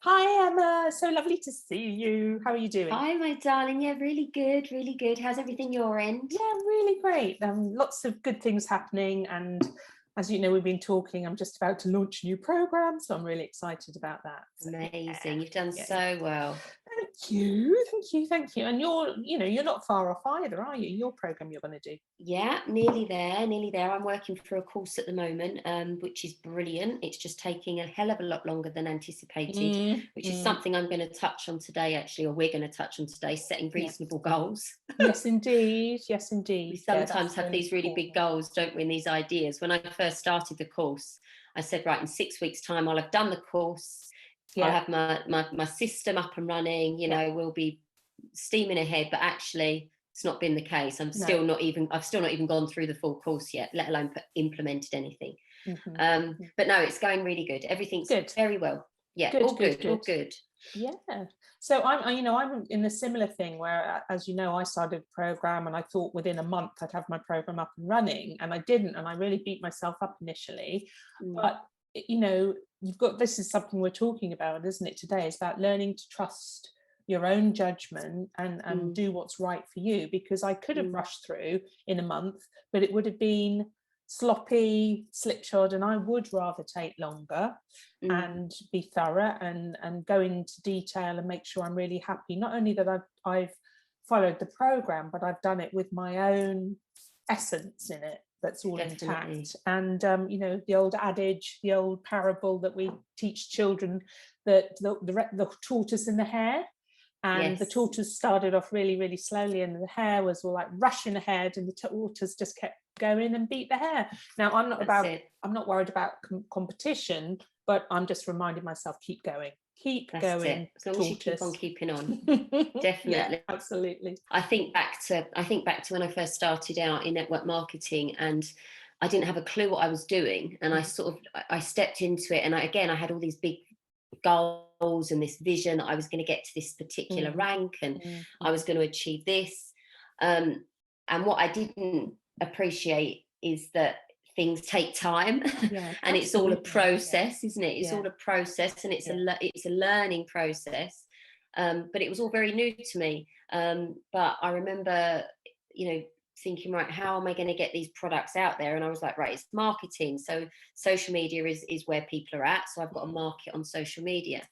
Hi Emma, so lovely to see you. How are you doing? Hi, my darling. Yeah, really good, really good. How's everything your end? Yeah, really great. Lots of good things happening, and as you know, we've been talking. I'm just about to launch a new program, so I'm really excited about that. So, Amazing. You've done yeah. so well. Thank you, thank you, thank you. And you're not far off either, are you? Your program you're going to do. Yeah, nearly there, nearly there. I'm working for a course at the moment, which is brilliant. It's just taking a hell of a lot longer than anticipated, which is something I'm going to touch on today, actually, or we're going to touch on today, setting reasonable goals. Yes, indeed. Yes, We indeed. Yeah, sometimes that's have really these really big important. goals, don't we, and these ideas. When I first started the course, I said, right, in 6 weeks' time, I'll have done the course. I'll Yeah, have my system up and running, yeah. we'll be steaming ahead, but actually it's not been the case. I've No. still not even gone through the full course yet, let alone implemented anything. But no, it's going really good. Everything's Good. very well. Yeah, Good, all good, good, all good. good. Yeah. So I'm in a similar thing where, as you know, I started a program and I thought within a month I'd have my program up and running, and I didn't, and I really beat myself up initially. But this is something we're talking about, isn't it, today? It's about learning to trust your own judgment and do what's right for you, because I could have rushed through in a month, but it would have been sloppy, slipshod, and I would rather take longer and be thorough and go into detail and make sure I'm really happy. Not only that I've followed the program, but I've done it with my own essence in it that's all intact. And the old adage, the old parable that we teach children, that the tortoise and the hare. And the tortoise started off really, really slowly, and the hare was all like rushing ahead, and the tortoise just kept going and beat the hare. Now, I'm not worried about competition, but I'm just reminding myself, keep going. Keep going. As long as you keep on keeping on. Definitely. Yeah, absolutely. I think back to when I first started out in network marketing, and I didn't have a clue what I was doing, and I stepped into it, and I had all these big goals and this vision that I was going to get to this particular rank, and I was going to achieve this. And what I didn't appreciate is that things take time. And it's all a process, isn't it? It's all a process, and it's a learning process. But it was all very new to me. But I remember, thinking, right, how am I going to get these products out there? And I was like, right, it's marketing. So social media is where people are at. So I've got to market on social media.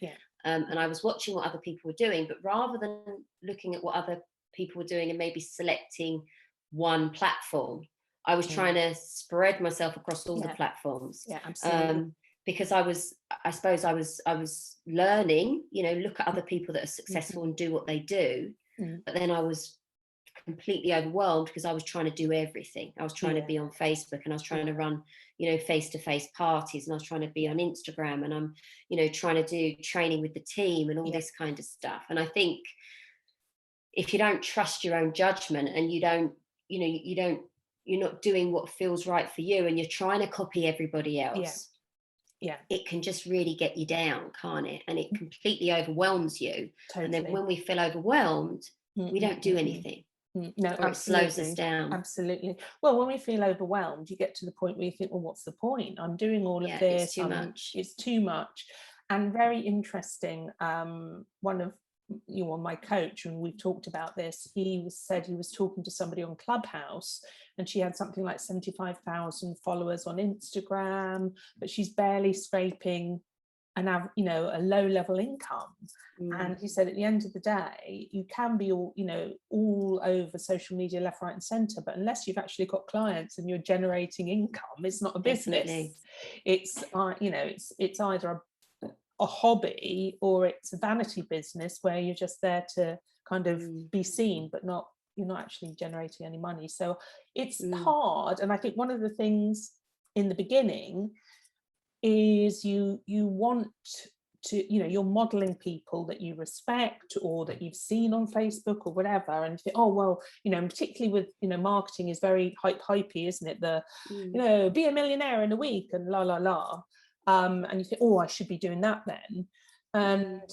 And I was watching what other people were doing, but rather than looking at what other people were doing and maybe selecting one platform, I was trying to spread myself across all the platforms. Yeah, absolutely. Because I was learning, look at other people that are successful and do what they do. But then I was completely overwhelmed because I was trying to do everything. I was trying to be on Facebook, and I was trying to run, face-to-face parties, and I was trying to be on Instagram, and I'm, trying to do training with the team and all this kind of stuff. And I think if you don't trust your own judgment, and you're not doing what feels right for you, and you're trying to copy everybody else, it can just really get you down, can't it? And it completely overwhelms you. Totally. And then when we feel overwhelmed, we don't do anything. No, or absolutely. It slows us down. Absolutely. Well, when we feel overwhelmed, you get to the point where you think, well, what's the point? I'm doing all of this. It's too much. It's too much. And very interesting. One of my coach, and we've talked about this, said he was talking to somebody on Clubhouse, and she had something like 75,000 followers on Instagram, but she's barely scraping a low level income. And he said, at the end of the day, you can be all over social media, left, right and center, but unless you've actually got clients and you're generating income, it's not a business. It's it's either a hobby, or it's a vanity business where you're just there to kind of be seen, but you're not actually generating any money. So it's hard. And I think one of the things in the beginning is you want to, you're modeling people that you respect or that you've seen on Facebook or whatever, and you think, oh well, particularly with marketing is very hypey, isn't it? Be a millionaire in a week and la la la. And you think, oh, I should be doing that then. And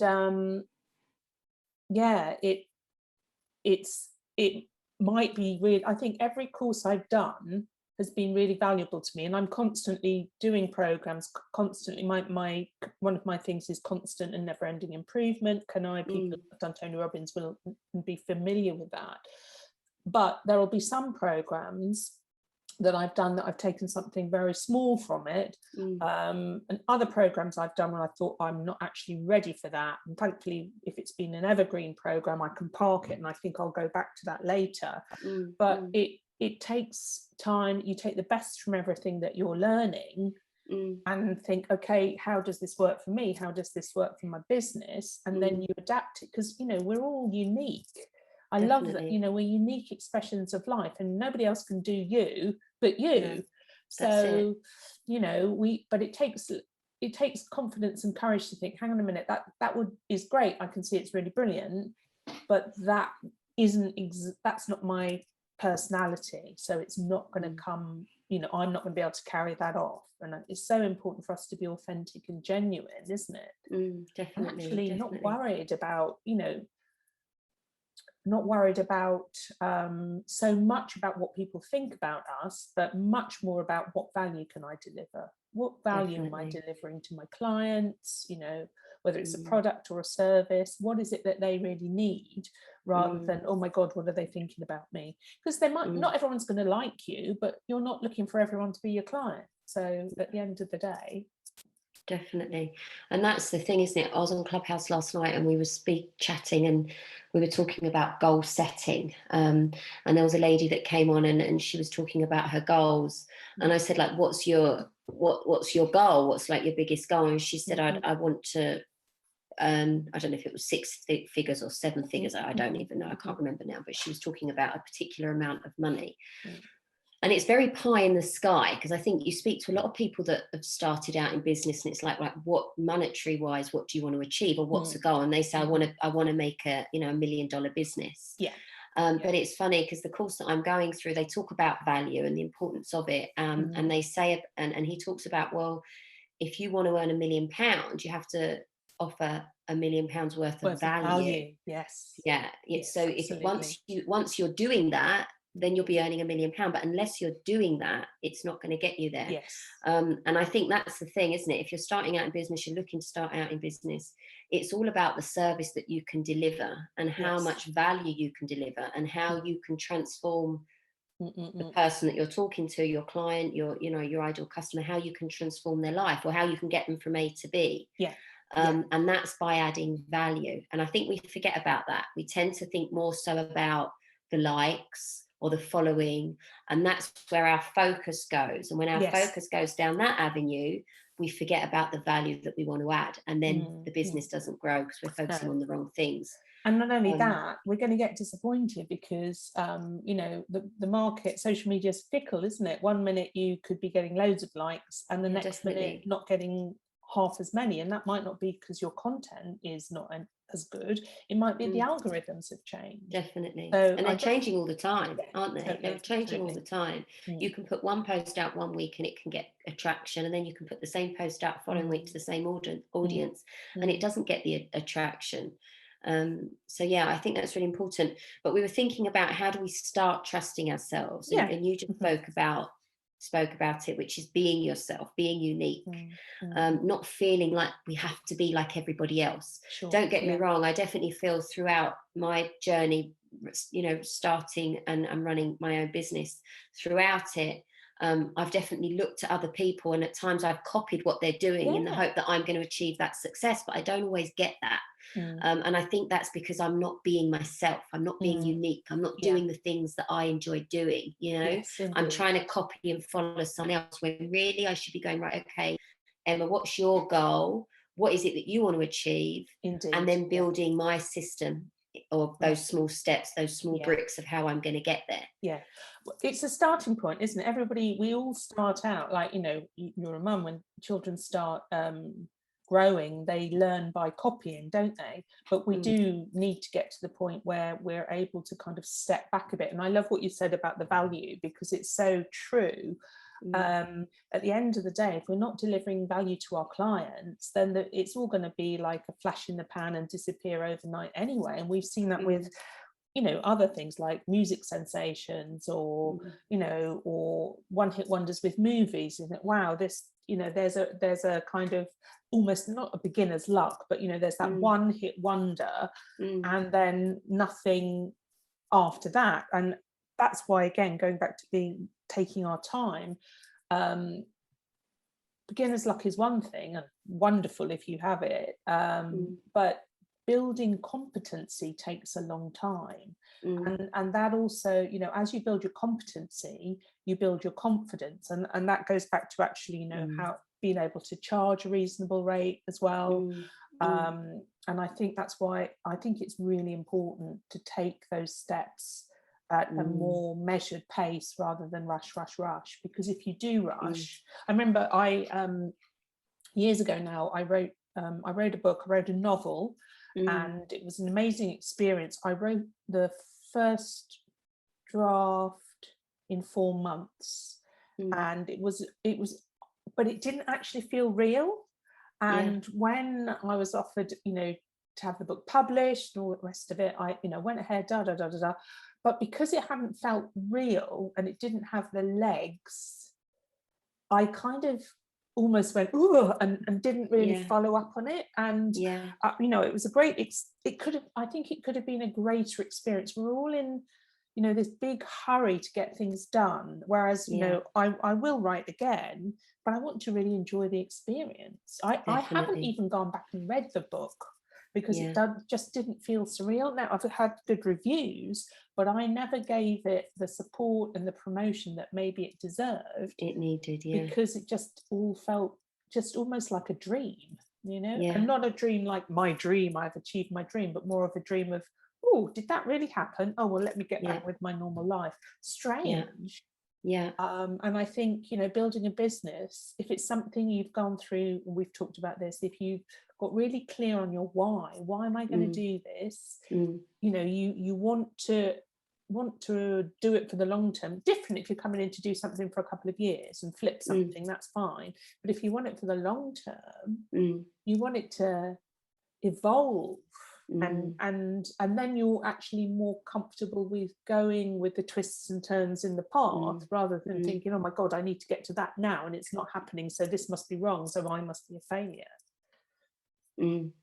it might be really, I think every course I've done has been really valuable to me, and I'm constantly doing programs constantly. My one of my things is constant and never ending improvement. People who've done Tony Robbins will be familiar with that, but there will be some programs that I've done that I've taken something very small from it, and other programs I've done when I thought I'm not actually ready for that, and thankfully if it's been an evergreen program I can park it and I think I'll go back to that later. But it takes time. You take the best from everything that you're learning and think, okay, how does this work for me? How does this work for my business? And then you adapt it, because we're all unique. I love that, we're unique expressions of life, and nobody else can do you but you. So, but it takes confidence and courage to think, hang on a minute, that is great. I can see it's really brilliant, but that's not my personality. So it's not going to come, I'm not going to be able to carry that off. And it's so important for us to be authentic and genuine, isn't it? Definitely. Actually not worried about, not worried about so much about what people think about us, but much more about what value can I deliver? What value am I delivering to my clients? Whether it's a product or a service, what is it that they really need, rather than, oh my God, what are they thinking about me? Because they might not, everyone's going to like you, but you're not looking for everyone to be your client. So at the end of the day. Definitely. And that's the thing, isn't it? I was on Clubhouse last night and we were chatting, and we were talking about goal setting. And there was a lady that came on and she was talking about her goals. And I said, like, what's your goal? What's like your biggest goal? And she said, I want to, I don't know if it was 6 figures or 7 figures. I don't even know. I can't remember now, but she was talking about a particular amount of money. And it's very pie in the sky, because I think you speak to a lot of people that have started out in business, and it's like what monetary wise, what do you want to achieve, or what's the goal? And they say, I want to make a $1 million business. But it's funny, because the course that I'm going through, they talk about value and the importance of it. And they say, and he talks about, well, if you want to earn £1 million, you have to offer £1 million worth of value. Yes. So if once you're doing that, then you'll be earning £1 million. But unless you're doing that, it's not going to get you there. And I think that's the thing, isn't it? If you're starting out in business, you're looking to start out in business, it's all about the service that you can deliver, and how much value you can deliver, and how you can transform the person that you're talking to, your client, your ideal customer, how you can transform their life, or how you can get them from A to B. And that's by adding value. And I think we forget about that. We tend to think more so about the likes or the following, and that's where our focus goes. And when our focus goes down that avenue, we forget about the value that we want to add, and then the business doesn't grow, because we're focusing on the wrong things. And not only that, we're going to get disappointed, because the market, social media is fickle, isn't it? 1 minute you could be getting loads of likes, and the next minute not getting half as many. And that might not be because your content is not as good. It might be the algorithms have changed. Definitely. So and they're changing all the time, aren't they? Totally, they're changing all the time. You can put one post out one week and it can get attraction, and then you can put the same post out following week to the same audience, and it doesn't get the attraction. So I think that's really important. But we were thinking about, how do we start trusting ourselves? And you just spoke about it, which is being yourself, being unique, not feeling like we have to be like everybody else. Don't get me wrong, I definitely feel throughout my journey, starting and running my own business, throughout it, I've definitely looked at other people, and at times I've copied what they're doing in the hope that I'm going to achieve that success, but I don't always get that. And I think that's because I'm not being myself. I'm not being unique. I'm not doing the things that I enjoy doing. I'm trying to copy and follow someone else, when really I should be going, right, okay, Emma, what's your goal? What is it that you want to achieve? And then building my system, or those small steps, those small bricks of how I'm going to get there. It's a starting point, isn't it? Everybody, we all start out like, you're a mum, when children start growing, they learn by copying, don't they? But we do need to get to the point where we're able to kind of step back a bit. And I love what you said about the value, because it's so true. At the end of the day, if we're not delivering value to our clients, then it's all going to be like a flash in the pan and disappear overnight anyway. And we've seen that with other things like music sensations, or or one hit wonders with movies. And wow, this, there's a kind of almost not a beginner's luck, but there's that one hit wonder, and then nothing after that. And that's why, again, going back to taking our time, beginner's luck is one thing, and wonderful if you have it, but building competency takes a long time. And that also, as you build your competency, you build your confidence, and that goes back to actually, how being able to charge a reasonable rate as well. And I think that's why I think it's really important to take those steps at a more measured pace rather than rush, because if you do rush, I remember years ago now, I wrote a novel, and it was an amazing experience. I wrote the first draft in 4 months, and it was but it didn't actually feel real. And when I was offered, to have the book published and all the rest of it, I, went ahead, but because it hadn't felt real and it didn't have the legs, I kind of almost went, ooh, and didn't really follow up on it. And it was a great, I think it could have been a greater experience. We're all in, this big hurry to get things done, whereas I will write again, but I want to really enjoy the experience. I haven't even gone back and read the book, because it just didn't feel surreal. Now, I've had good reviews, but I never gave it the support and the promotion that maybe it deserved. It needed, because it just all felt just almost like a dream, and not a dream like my dream, I've achieved my dream, but more of a dream of, oh, did that really happen? Oh, well, let me get back with my normal life. Strange. And I think, building a business, if it's something you've gone through, and we've talked about this, if you've got really clear on your why am I going to do this, you want to do it for the long term. Different if you're coming in to do something for a couple of years and flip something, that's fine. But if you want it for the long term, you want it to evolve, and then you're actually more comfortable with going with the twists and turns in the path, rather than thinking, oh my God, I need to get to that now and it's not happening, so this must be wrong, so I must be a failure.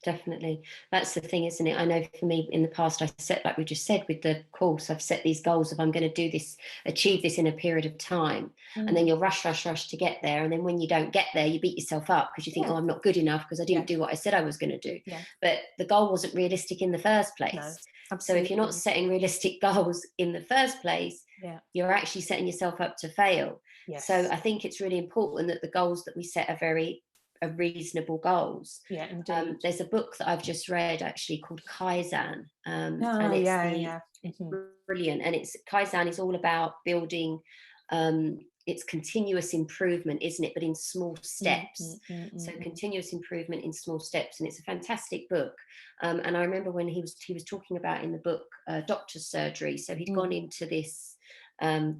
Definitely. That's the thing, isn't it? I know for me in the past, I set, like we just said with the course, I've set these goals of I'm going to do this, achieve this in a period of time. And then you'll rush to get there. And then when you don't get there, you beat yourself up because you think, oh, I'm not good enough because I didn't do what I said I was going to do. But the goal wasn't realistic in the first place. No, so if you're not setting realistic goals in the first place, you're actually setting yourself up to fail. So I think it's really important that the goals that we set are reasonable goals. Indeed. There's a book that I've just read actually called Kaizen, and it's brilliant. And Kaizen is all about building it's continuous improvement, isn't it? But in small steps. So continuous improvement in small steps, and it's a fantastic book. And I remember when he was talking about in the book doctor's surgery. So he'd gone into this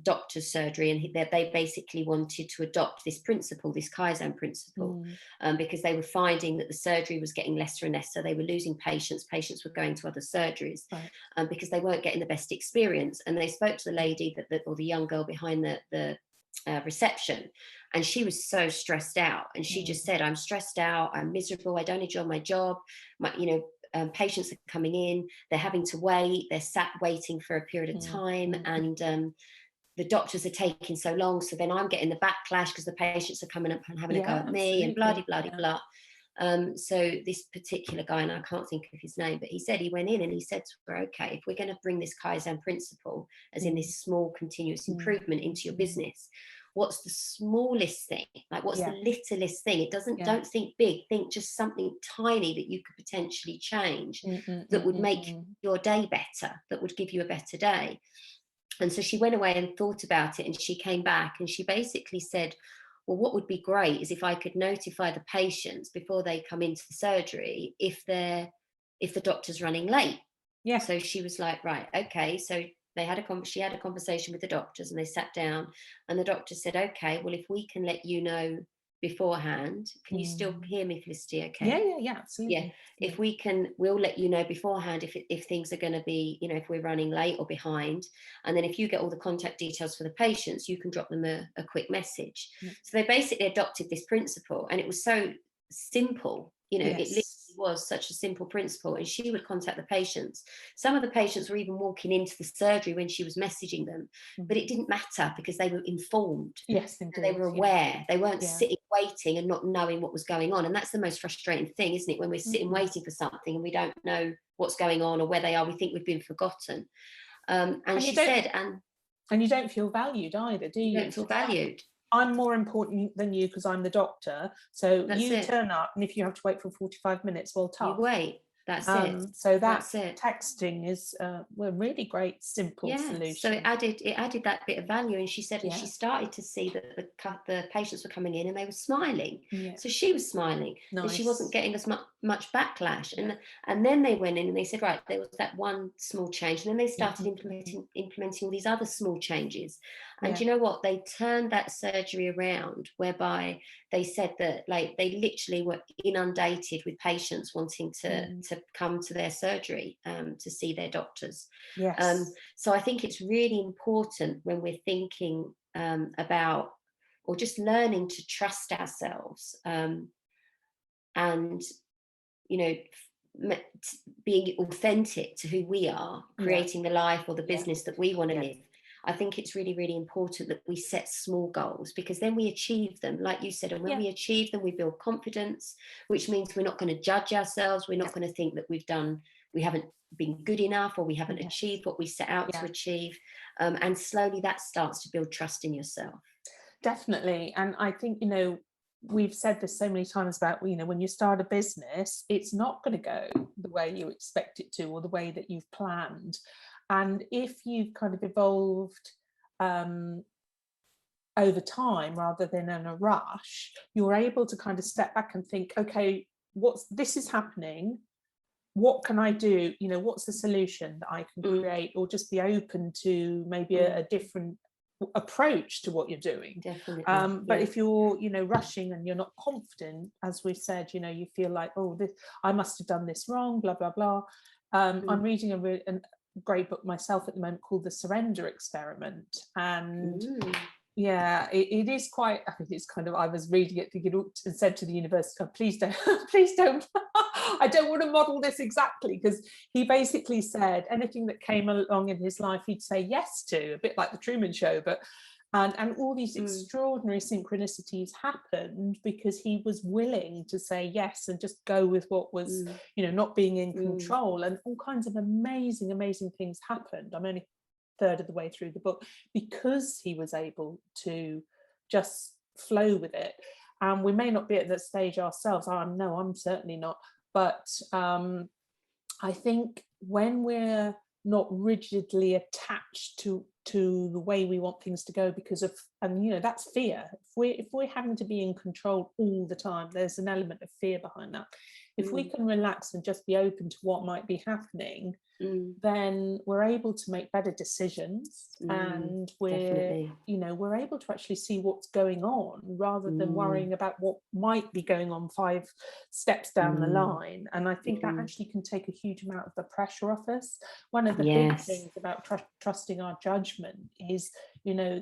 doctor's surgery, and they basically wanted to adopt this principle, this Kaizen principle, because they were finding that the surgery was getting lesser and less. So they were losing patients were going to other surgeries, because they weren't getting the best experience. And they spoke to the lady or the young girl behind the reception, and she was so stressed out, and she just said, I'm stressed out, I'm miserable, I don't enjoy my job, patients are coming in, they're having to wait, they're sat waiting for a period of time, and the doctors are taking so long, so then I'm getting the backlash because the patients are coming up and having a go at me, and blah blah blah blah. So this particular guy, and I can't think of his name, but he said he went in and he said to her, okay, if we're going to bring this Kaizen principle, as in this small continuous improvement into your business, what's the smallest thing? Like, what's the littlest thing? It doesn't, don't think big, think just something tiny that you could potentially change that would make your day better, that would give you a better day. And so she went away and thought about it, and she came back and she basically said, well, what would be great is if I could notify the patients before they come into the surgery if the doctor's running late. So she was like, right, okay. So she had a conversation with the doctors, and they sat down, and the doctor said, okay, well, if we can let you know beforehand. Can you still hear me, Felicity? Okay. Yeah, absolutely. Yeah, if we can, we'll let you know beforehand if things are going to be, you know, if we're running late or behind. And then if you get all the contact details for the patients, you can drop them a quick message. Yeah. So they basically adopted this principle, and it was so simple. You know, it literally was such a simple principle. And she would contact the patients. Some of the patients were even walking into the surgery when she was messaging them, but it didn't matter because they were informed. Yes, indeed. And they were aware. They weren't sitting waiting and not knowing what was going on. And that's the most frustrating thing, isn't it? When we're sitting waiting for something and we don't know what's going on or where they are, we think we've been forgotten. And she said, and you don't feel valued either, do you? You don't feel valued. I'm more important than you because I'm the doctor. So That's you it. Turn up, and if you have to wait for 45 minutes, well, tough. You wait. That's it. So that's it. Texting is a really great, simple solution. So it added that bit of value. And she said, and she started to see that the patients were coming in and they were smiling. So she was smiling, and she wasn't getting as much backlash. And then they went in and they said, right, there was that one small change, and then they started implementing all these other small changes. And you know what? They turned that surgery around, whereby they said that, like, they literally were inundated with patients wanting to come to their surgery to see their doctors. So I think it's really important when we're thinking about, or just learning to trust ourselves, and, you know, being authentic to who we are, creating the life or the business that we want to live. I think it's really, really important that we set small goals, because then we achieve them, like you said. And when we achieve them, we build confidence, which means we're not going to judge ourselves. We're not going to think that we haven't been good enough, or we haven't achieved what we set out to achieve. And slowly that starts to build trust in yourself. Definitely. And I think, you know, we've said this so many times about, you know, when you start a business, it's not going to go the way you expect it to, or the way that you've planned. And if you've kind of evolved over time rather than in a rush, you're able to kind of step back and think, okay, this is happening. What can I do? You know, what's the solution that I can create, or just be open to maybe a different approach to what you're doing. Definitely. But if you're, you know, rushing and you're not confident, as we said, you know, you feel like, oh, I must have done this wrong, blah, blah, blah. I'm reading a great book myself at the moment called The Surrender Experiment, and it is quite, I think it's kind of, I was reading it thinking, and said to the university, oh, please don't I don't want to model this exactly, because he basically said anything that came along in his life he'd say yes to, a bit like the Truman Show, but and all these extraordinary synchronicities happened because he was willing to say yes and just go with what was, you know, not being in control. And all kinds of amazing things happened. I'm only a third of the way through the book, because he was able to just flow with it. And we may not be at that stage ourselves. I'm certainly not. But I think when we're not rigidly attached to the way we want things to go because of, and you know, that's fear. If we're having to be in control all the time, there's an element of fear behind that. If we can relax and just be open to what might be happening, then we're able to make better decisions, and we're able to actually see what's going on rather than worrying about what might be going on 5 steps down the line. And I think that actually can take a huge amount of the pressure off us. One of the big things about trusting our judgment is, you know,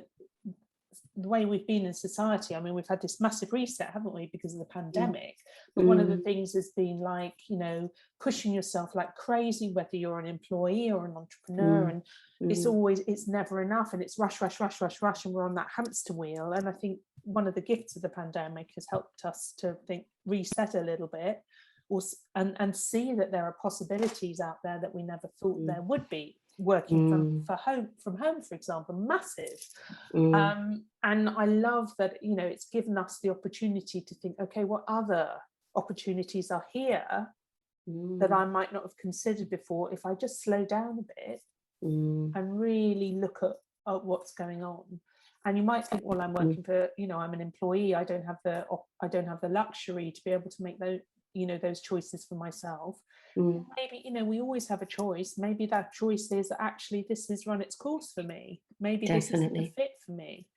the way we've been in society. I mean, we've had this massive reset, haven't we, because of the pandemic? But one of the things has been, like, you know, pushing yourself like crazy, whether you're an employee or an entrepreneur, and it's never enough, and it's rush, and we're on that hamster wheel. And I think one of the gifts of the pandemic has helped us to reset a little bit, and see that there are possibilities out there that we never thought there would be. Working from home, for example, massive. And I love that, you know, it's given us the opportunity to think, okay, what other opportunities are here that I might not have considered before if I just slow down a bit and really look at what's going on. And you might think, well, I'm working for, you know, I'm an employee, I don't have the luxury to be able to make those choices for myself. Maybe, you know, we always have a choice. Maybe that choice is actually, this has run its course for me. Maybe this isn't a fit for me.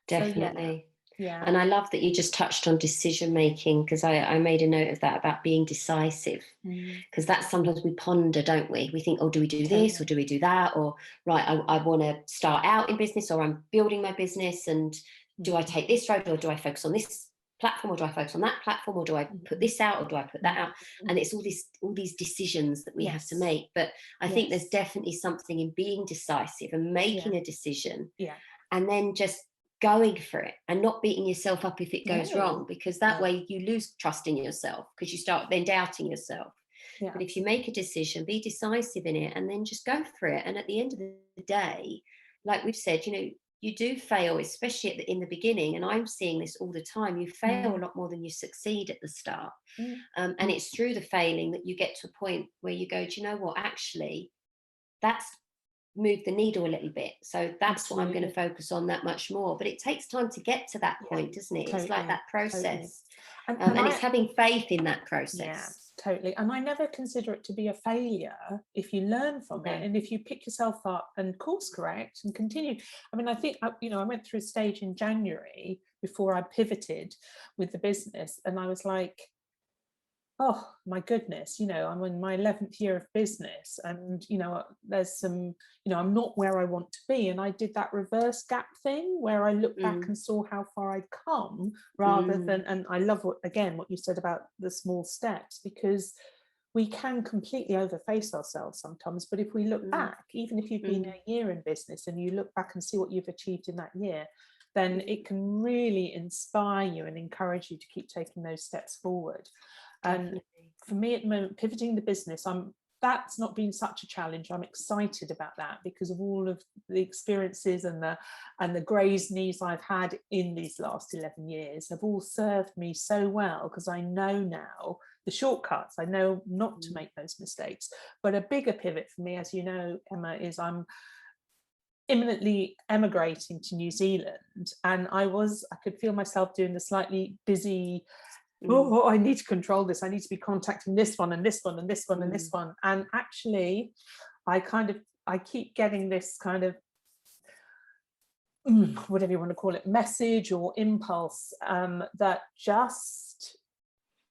Definitely. Yeah. And I love that you just touched on decision making, because I made a note of that, about being decisive, because that's sometimes we ponder, don't we? We think, oh, do we do this or Totally. do we do that? Or, right, I want to start out in business, or I'm building my business, and do I take this road, or do I focus on this platform, or do I focus on that platform, or do I put this out, or do I put that out? And it's all these decisions that we have to Yes. make. But I think there's Yes. definitely something in being decisive and making Yeah. a decision, Yeah. and then just going for it and not beating yourself up if it goes No. wrong, because that No. way you lose trust in yourself, because you start then doubting yourself. Yeah. But if you make a decision, be decisive in it, and then just go for it. And at the end of the day, like we've said, you do fail, especially in the beginning. And I'm seeing this all the time. You fail a lot more than you succeed at the start. And it's through the failing that you get to a point where you go, do you know what? Actually, that's moved the needle a little bit. So that's what I'm going to Absolutely. focus on that much more. But it takes time to get to that Yeah. point, doesn't it? It's like Totally. that Totally. process. And And it's I, having faith in that yeah, process. totally. And I never consider it to be a failure if you learn from it No. and if you pick yourself up and course correct and continue. I mean, I think, I went through a stage in January before I pivoted with the business, and I was like, oh my goodness, I'm in my 11th year of business, and there's some, I'm not where I want to be. And I did that reverse gap thing where I looked back and saw how far I'd come, rather than, and I love what you said about the small steps, because we can completely overface ourselves sometimes. But if we look back, even if you've been a year in business and you look back and see what you've achieved in that year, then it can really inspire you and encourage you to keep taking those steps forward. And for me at the moment, pivoting the business, that's not been such a challenge. I'm excited about that because of all of the experiences and the grazed knees I've had in these last 11 years have all served me so well, because I know now the shortcuts. I know not to make those mistakes. But a bigger pivot for me, as you know, Emma, is I'm imminently emigrating to New Zealand, and I could feel myself doing the slightly busy, oh, I need to control this. I need to be contacting this one and this one and this one and this one. And actually, I keep getting this kind of, whatever you want to call it, message or impulse, that just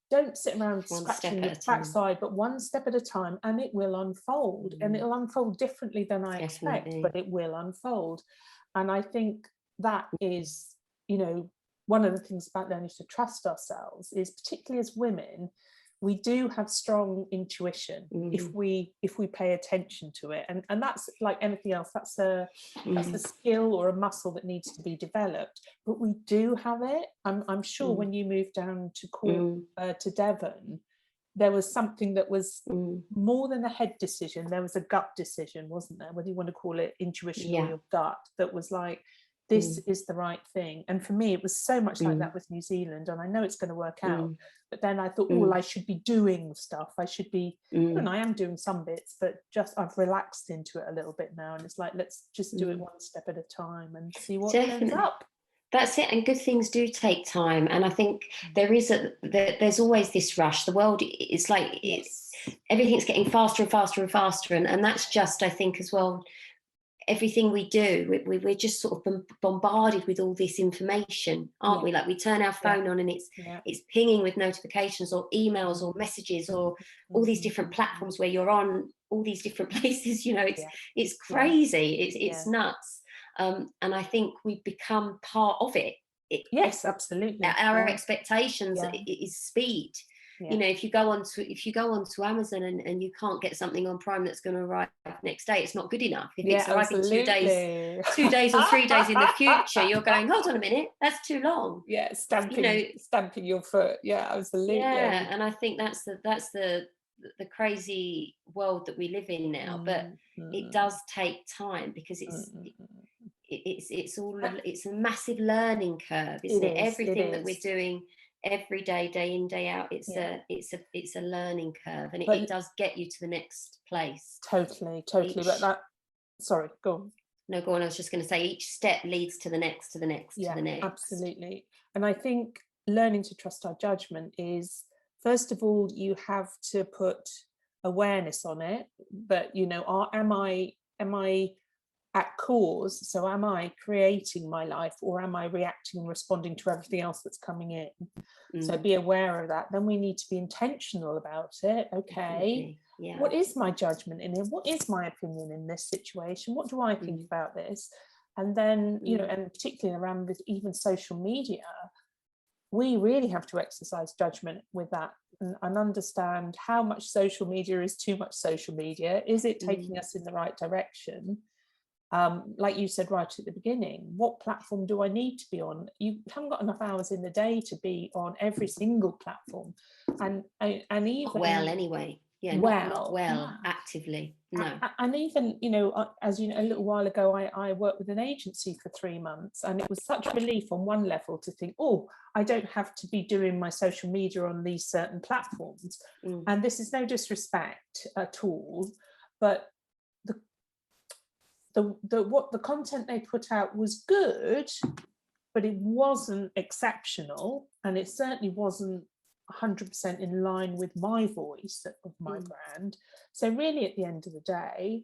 don't sit around scratching your backside, but one step at a time, and it will unfold. And it'll unfold differently than I expect, but it will unfold. And I think that is, one of the things about learning to trust ourselves is, particularly as women, we do have strong intuition if we pay attention to it, and that's like anything else. That's a skill or a muscle that needs to be developed. But we do have it. I'm sure when you moved down to Devon, there was something that was more than a head decision. There was a gut decision, wasn't there? Whether you want to call it intuition or your gut, that was like, this is the right thing. And for me, it was so much like that with New Zealand, and I know it's going to work out. But then I thought, well, I should be doing stuff. I should be, and I am doing some bits, but just I've relaxed into it a little bit now. And it's like, let's just do it one step at a time and see what turns up. That's it. And good things do take time. And I think there's always this rush. The world, it's like, everything's getting faster and faster and faster. And that's just, I think, as well, everything we do, we're just sort of bombarded with all this information, aren't we? Like, we turn our phone on and it's pinging with notifications or emails or messages or all these different platforms where you're on all these different places. It's crazy. It's nuts. And I think we've become part of it. Yes, absolutely. Our expectations is speed. If you go onto Amazon and you can't get something on Prime that's going to arrive next day, it's not good enough. If it's arriving 2 days or 3 days in the future, you're going, hold on a minute, that's too long. Yeah, stamping your foot. Yeah, absolutely. Yeah, and I think that's the crazy world that we live in now. But it does take time, because it's a massive learning curve, isn't it? Everything that we're doing every day, day in, day out, it's a learning curve, and it does get you to the next place. Totally. But that, sorry, go on. No, go on. I was just going to say, each step leads to the next, to the next, to the next. Absolutely. And I think learning to trust our judgment is, first of all, you have to put awareness on it, but am I at cause? So am I creating my life, or am I reacting and responding to everything else that's coming in? So be aware of that. Then we need to be intentional about it. Okay, yeah. What is my judgment in it? What is my opinion in this situation? What do I think about this? And then, you know, and particularly around with even social media, we really have to exercise judgment with that, and understand how much social media is too much social media. Is it taking us in the right direction? Like you said right at the beginning, what platform do I need to be on? You haven't got enough hours in the day to be on every single platform, and even well anyway. Yeah, not well actively. No. And even, you know, as you know, a little while ago, I worked with an agency for 3 months, and it was such a relief on one level to think, oh, I don't have to be doing my social media on these certain platforms. And this is no disrespect at all, but the content they put out was good, but it wasn't exceptional, and it certainly wasn't 100% in line with my voice of my brand. So really, at the end of the day,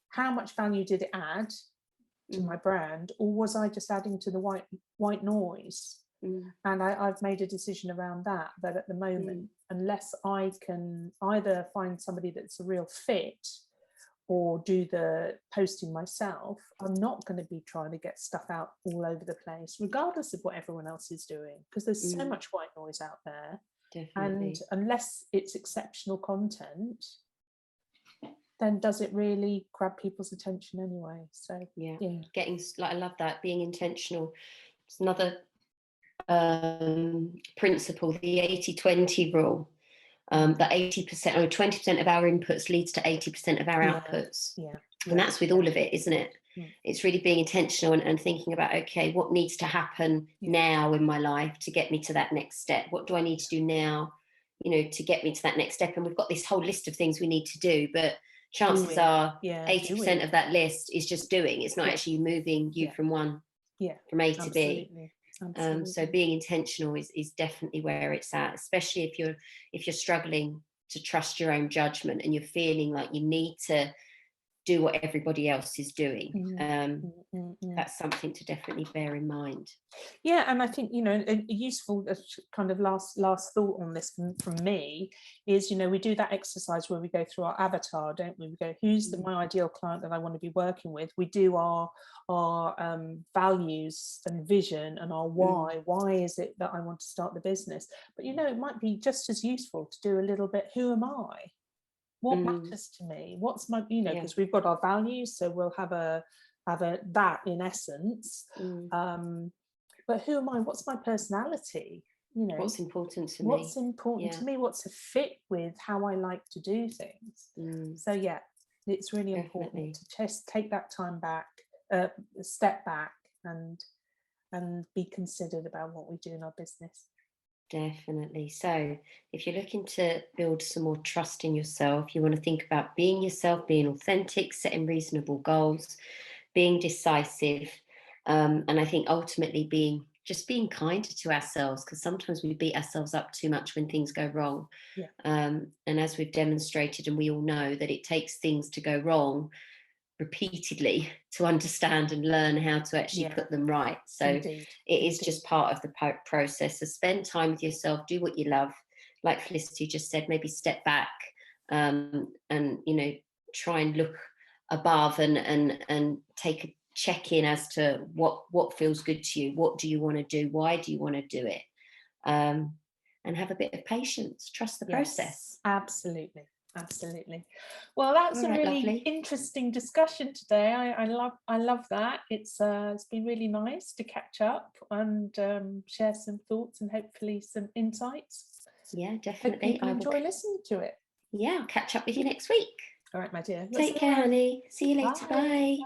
how much value did it add to my brand, or was I just adding to the white noise? And I've made a decision around that at the moment, unless I can either find somebody that's a real fit or do the posting myself, I'm not going to be trying to get stuff out all over the place, regardless of what everyone else is doing, because there's so much white noise out there. Definitely. And unless it's exceptional content, then does it really grab people's attention anyway? So yeah. Getting, like, I love that, being intentional. It's another principle, the 80-20 rule. That 80% or 20% of our inputs leads to 80% of our outputs. And that's with all of it, isn't it? It's really being intentional and thinking about, okay, what needs to happen now in my life to get me to that next step? What do I need to do now, you know, to get me to that next step? And we've got this whole list of things we need to do, but chances are 80% of that list is just doing. It's not actually moving you from A to B. So being intentional is definitely where it's at, especially if you're struggling to trust your own judgment and you're feeling like you need to do what everybody else is doing. That's something to definitely bear in mind. Yeah, and I think, you know, a useful kind of last thought on this from me is, you know, we do that exercise where we go through our avatar, don't we? We go, who's my ideal client that I want to be working with? We do our values and vision and our why. Why is it that I want to start the business? But, you know, it might be just as useful to do a little bit, who am I? What matters to me? What's my, you know, because we've got our values, so we'll have that in essence. But who am I? What's my personality? You know, what's important to me? What's important to me? What's a fit with how I like to do things? So yeah, it's really important to just take that time back, step back, and be considered about what we do in our business. Definitely. So if you're looking to build some more trust in yourself, you want to think about being yourself, being authentic, setting reasonable goals, being decisive, and I think ultimately being kinder to ourselves, because sometimes we beat ourselves up too much when things go wrong. And as we've demonstrated, and we all know, that it takes things to go wrong repeatedly to understand and learn how to actually put them right. So it is just part of the process. So spend time with yourself, do what you love. Like Felicity just said, maybe step back, and, you know, try and look above and take a check in as to what feels good to you. What do you want to do? Why do you want to do it? And have a bit of patience. Trust the process. Absolutely. Well, that's a really lovely. Interesting discussion today. I love that. It's been really nice to catch up and share some thoughts and hopefully some insights. Yeah, definitely. Hope people enjoy listening to it. Yeah, I'll catch up with you next week. All right, my dear. Take care, honey. See you later. Bye.